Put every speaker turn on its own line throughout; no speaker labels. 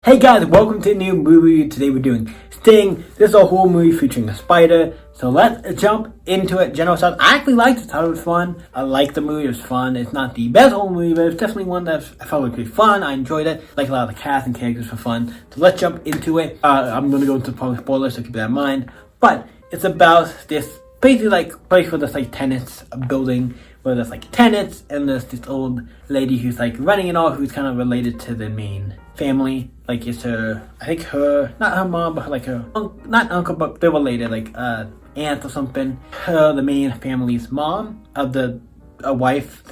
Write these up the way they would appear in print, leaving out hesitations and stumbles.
Hey guys, welcome to a new movie. Today we're doing Sting. This is a whole movie featuring a spider. So let's jump into it. General stuff. I actually liked it. I thought it was fun. I liked the movie. It was fun. It's not the best whole movie, but it's definitely one that I felt was pretty fun. I enjoyed it. Like a lot of the cast and characters were fun. So let's jump into it. I'm going to go into public spoilers, so keep that in mind. But it's about this basically like place where there's like tenants, a building where there's like tenants, and there's this old lady who's like running it all, who's kind of related to the main family. Like it's her, I think her, not her mom, but like her, not uncle, but they're related, like aunt or something. Her, the main family's mom, of the wife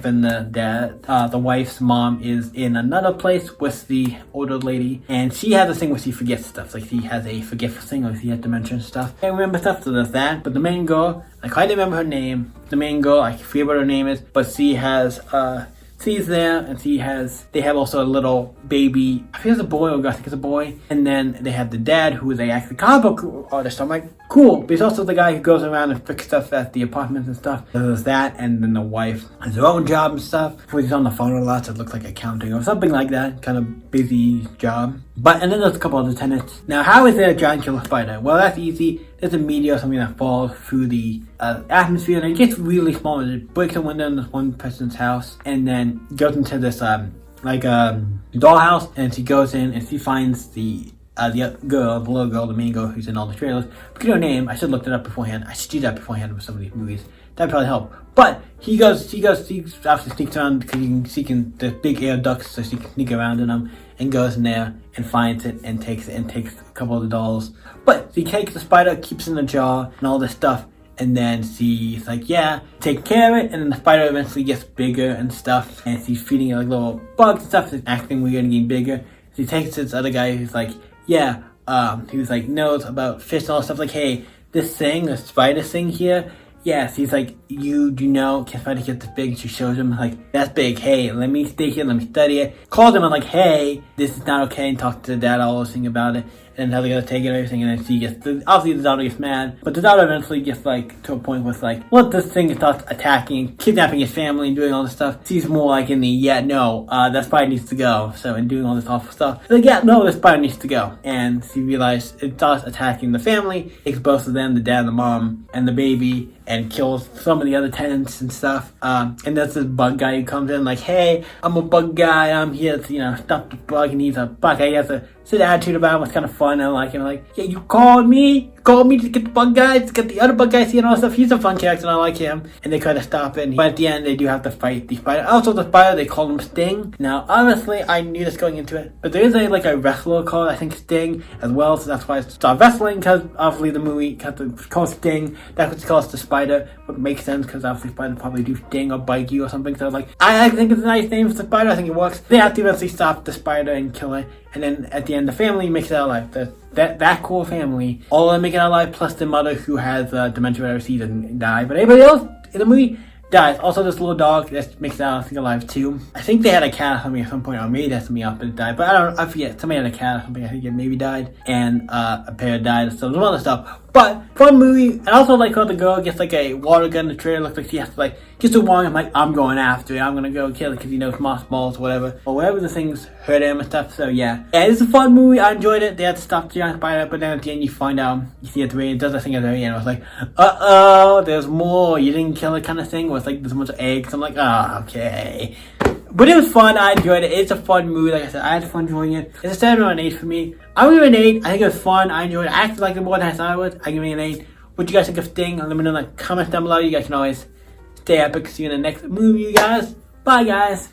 and the dad. The wife's mom is in another place with the older lady, and she has a thing where she forgets stuff. Like she has a forgetful thing, or she has dementia and stuff. I remember stuff, so there's that. But the main girl, like I didn't remember her name. The main girl, I forget what her name is, but she has she's there, and they have also a little baby. I think it's a boy, or I think it's a boy. And then they have the dad, who is a actually comic book artist. So I'm like, cool. But he's also the guy who goes around and fixes stuff at the apartments and stuff. So there's that, and then the wife has her own job and stuff. She's on the phone a lot, so it looks like accounting or something like that. Kind of busy job. And then there's a couple other tenants. Now, how is there a giant killer spider? Well, that's easy. There's a meteor or something that falls through the atmosphere, and it gets really small, and it breaks a window in this one person's house, and then goes into this dollhouse, and she goes in and she finds the little girl, the main girl who's in all the trailers. Forget her name. I should have looked it up beforehand. I should do that beforehand with some of these movies. That'd probably help. But she obviously sneaks around because she can, the big air ducts, so she can sneak around in them, and goes in there and finds it and takes a couple of the dolls. But she takes the spider, keeps it in the jar, and all this stuff. And then she's like, yeah, take care of it. And then the spider eventually gets bigger and stuff. And she's feeding it like little bugs and stuff. It's acting weird and getting bigger. She takes this other guy who's like, yeah, he was like, knows about fish and all stuff. Like, hey, this thing, the spider thing here. Yeah, he's like, you do know, can spider get this big? She shows him, like, that's big. Hey, let me stay here, let me study it. Calls him and like, hey, this is not okay, and talks to the dad all this thing about it. And how they're gonna take it and everything, and then she gets, obviously the daughter gets mad, but the daughter eventually gets like, to a point with like, what this thing starts attacking, kidnapping his family and doing all this stuff. She's more like in the, that spider needs to go. So, and doing all this awful stuff. Like, this spider needs to go. And she realized it starts attacking the family, takes both of them, the dad and the mom, and the baby, and kills some of the other tenants and stuff. And there's this bug guy who comes in like, hey, I'm a bug guy, I'm here to, stop the bug, and he's a bug guy. He has a good attitude about him. It's kind of fun. I like him. Like, yeah, you called me to get the bug guys, to get the other bug guys here and all that stuff. He's a fun character, and I like him. And they try to stop it. But at the end, they do have to fight the spider. Also, the spider, they call him Sting. Now, honestly, I knew this going into it. But there is a wrestler called, I think, Sting as well. So that's why I started wrestling, because obviously the movie called Sting. That's what it calls the spider. But makes sense, because obviously spider probably do sting or bite you or something. So like, I think it's a nice name for the spider. I think it works. They have to eventually stop the spider and kill it. And then at the end, the family makes it out alive. That core family, all of them make it out alive, plus the mother who has dementia, whatever, she doesn't die. But everybody else in the movie dies. Also, this little dog that makes it out, I think, alive too. I think they had a cat or something at some point, or maybe that's something else, but it died. But I forget. Somebody had a cat or something, I think it maybe died. And a pair died, so there's other stuff. But, fun movie. I also like how the girl gets like a water gun in the trailer. Looks like she has to like, gets a wand. I'm like, I'm going after it. I'm gonna go kill it because he knows moss balls or whatever. Or whatever the things hurt him and stuff. So yeah. It's a fun movie. I enjoyed it. They had to stop the giant spider, but then at the end you find out, you see at the very end, it does the thing at the very end. I was like, uh-oh, there's more. You didn't kill it kind of thing. Where it's like, there's a bunch of eggs. I'm like, okay. But it was fun. I enjoyed it. It's a fun movie. Like I said, I had fun enjoying it. It's a 7 or an 8 for me. I give it an 8. I think it was fun. I enjoyed it. I actually liked it more than I thought I would. I give it an 8. What do you guys think of Sting? Let me know in the comments down below. You guys can always stay epic. See you in the next movie, you guys. Bye, guys.